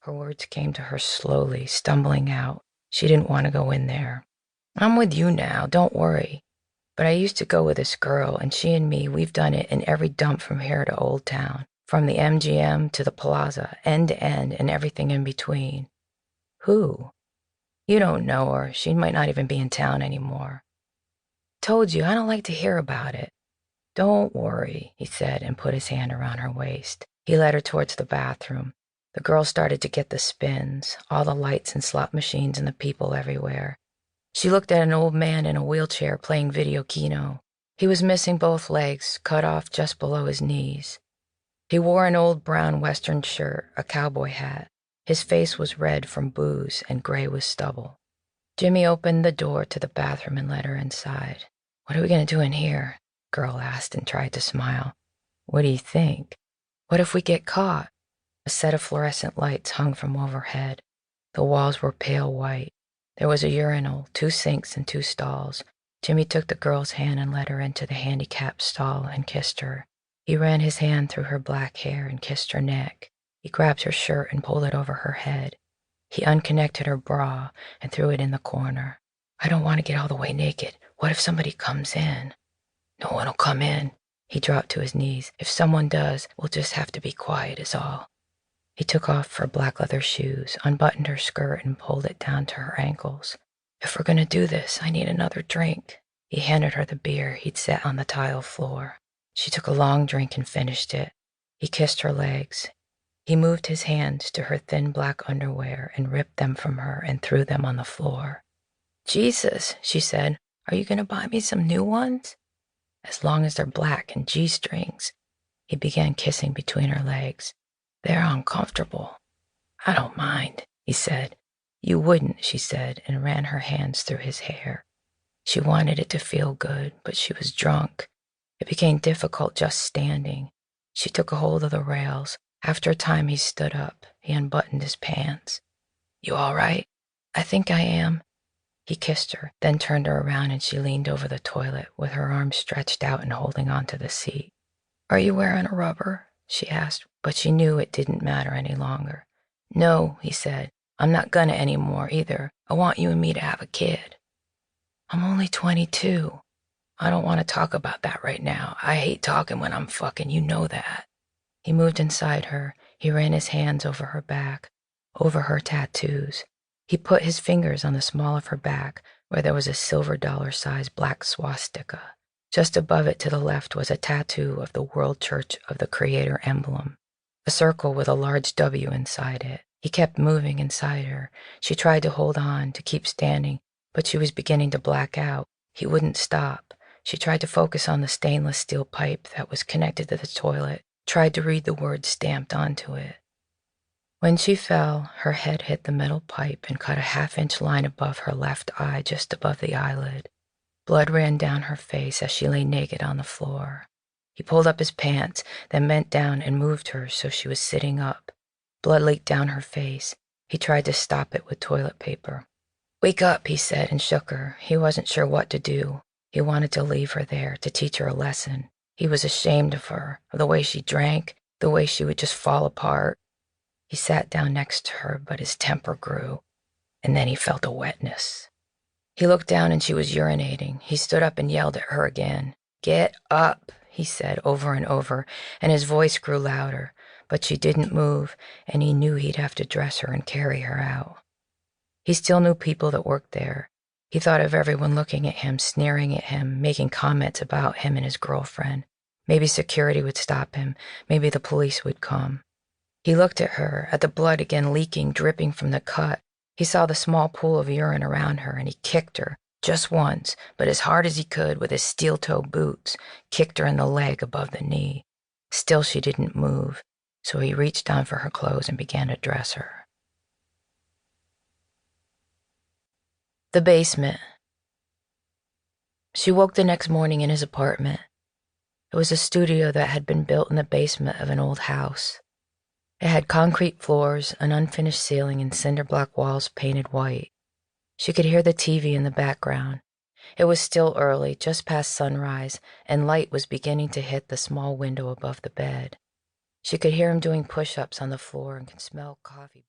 Her words came to her slowly, stumbling out. She didn't want to go in there. I'm with you now, don't worry. But I used to go with this girl, and she and me, we've done it in every dump from here to Old Town, from the MGM to the Plaza, end to end, and everything in between. Who? You don't know her. She might not even be in town anymore. Told you, I don't like to hear about it. Don't worry, he said, and put his hand around her waist. He led her towards the bathroom. The girl started to get the spins, all the lights and slot machines and the people everywhere. She looked at an old man in a wheelchair playing video keno. He was missing both legs, cut off just below his knees. He wore an old brown Western shirt, a cowboy hat. His face was red from booze and gray with stubble. Jimmy opened the door to the bathroom and led her inside. What are we going to do in here? The girl asked and tried to smile. What do you think? What if we get caught? A set of fluorescent lights hung from overhead. The walls were pale white. There was a urinal, 2 sinks, and 2 stalls. Jimmy took the girl's hand and led her into the handicapped stall and kissed her. He ran his hand through her black hair and kissed her neck. He grabbed her shirt and pulled it over her head. He unconnected her bra and threw it in the corner. I don't want to get all the way naked. What if somebody comes in? No one will come in. He dropped to his knees. If someone does, we'll just have to be quiet is all. He took off her black leather shoes, unbuttoned her skirt, and pulled it down to her ankles. If we're going to do this, I need another drink. He handed her the beer he'd set on the tile floor. She took a long drink and finished it. He kissed her legs. He moved his hands to her thin black underwear and ripped them from her and threw them on the floor. Jesus, she said, are you going to buy me some new ones? As long as they're black and G-strings. He began kissing between her legs. They're uncomfortable. I don't mind, he said. You wouldn't, she said, and ran her hands through his hair. She wanted it to feel good, but she was drunk. It became difficult just standing. She took a hold of the rails. After a time, he stood up. He unbuttoned his pants. You all right? I think I am. He kissed her, then turned her around and she leaned over the toilet with her arms stretched out and holding onto the seat. Are you wearing a rubber? She asked, but she knew it didn't matter any longer. No, he said. I'm not gonna anymore either. I want you and me to have a kid. I'm only 22. I don't want to talk about that right now. I hate talking when I'm fucking, you know that. He moved inside her. He ran his hands over her back, over her tattoos. He put his fingers on the small of her back where there was a silver dollar-sized black swastika. Just above it to the left was a tattoo of the World Church of the Creator emblem, a circle with a large W inside it. He kept moving inside her. She tried to hold on, to keep standing, but she was beginning to black out. He wouldn't stop. She tried to focus on the stainless steel pipe that was connected to the toilet, tried to read the words stamped onto it. When she fell, her head hit the metal pipe and cut a half-inch line above her left eye, just above the eyelid. Blood ran down her face as she lay naked on the floor. He pulled up his pants, then bent down and moved her so she was sitting up. Blood leaked down her face. He tried to stop it with toilet paper. Wake up, he said, and shook her. He wasn't sure what to do. He wanted to leave her there, to teach her a lesson. He was ashamed of her, of the way she drank, the way she would just fall apart. He sat down next to her, but his temper grew, and then he felt a wetness. He looked down and she was urinating. He stood up and yelled at her again. Get up, he said over and over, and his voice grew louder, but she didn't move, and he knew he'd have to dress her and carry her out. He still knew people that worked there. He thought of everyone looking at him, sneering at him, making comments about him and his girlfriend. Maybe security would stop him. Maybe the police would come. He looked at her, at the blood again leaking, dripping from the cut. He saw the small pool of urine around her, and he kicked her, just once, but as hard as he could with his steel-toe boots, kicked her in the leg above the knee. Still she didn't move, so he reached down for her clothes and began to dress her. The basement. She woke the next morning in his apartment. It was a studio that had been built in the basement of an old house. It had concrete floors, an unfinished ceiling, and cinder-block walls painted white. She could hear the TV in the background. It was still early, just past sunrise, and light was beginning to hit the small window above the bed. She could hear him doing push-ups on the floor and could smell coffee.